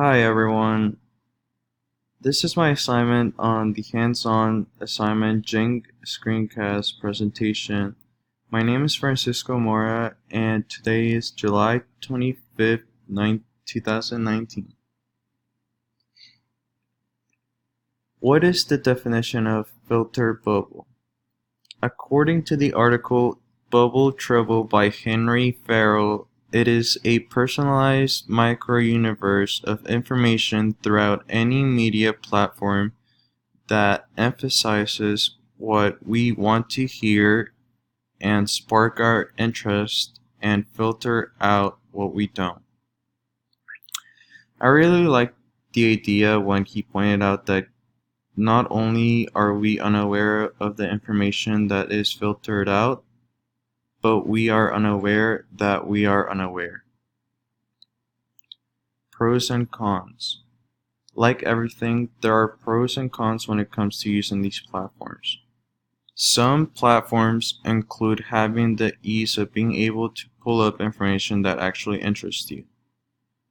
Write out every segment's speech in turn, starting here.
Hi everyone, this is my assignment on the hands-on assignment Jing screencast presentation. My name is Francisco Mora and today is July 25th, 2019. What is the definition of filter bubble? According to the article Bubble Trouble by Henry Farrell, it is a personalized micro-universe of information throughout any media platform that emphasizes what we want to hear and spark our interest and filter out what we don't. I really like the idea when he pointed out that not only are we unaware of the information that is filtered out, but we are unaware that we are unaware. Pros and cons. Like everything, there are pros and cons when it comes to using these platforms. Some platforms include having the ease of being able to pull up information that actually interests you,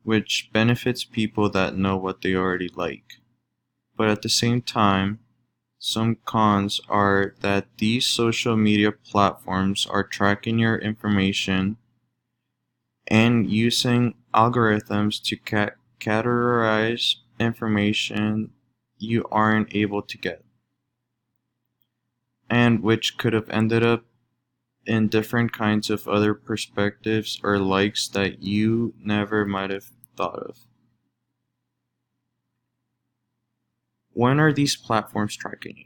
which benefits people that know what they already like. But at the same time, some cons are that these social media platforms are tracking your information and using algorithms to categorize information you aren't able to get, and which could have ended up in different kinds of other perspectives or likes that you never might have thought of. When are these platforms tracking you?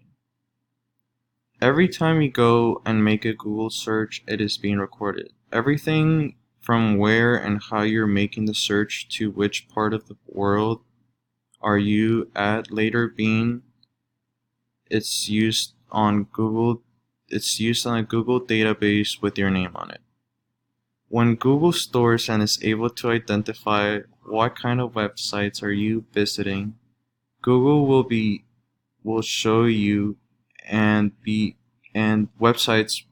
Every time you go and make a Google search, it is being recorded. Everything from where and how you're making the search to which part of the world are you at later being, it's used on Google. It's used on a Google database with your name on it. When Google stores and is able to identify what kind of websites are you visiting, Google will show you and websites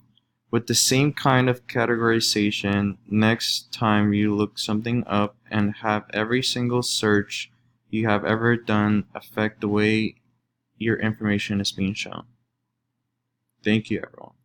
with the same kind of categorization next time you look something up, and have every single search you have ever done affect the way your information is being shown. Thank you, everyone.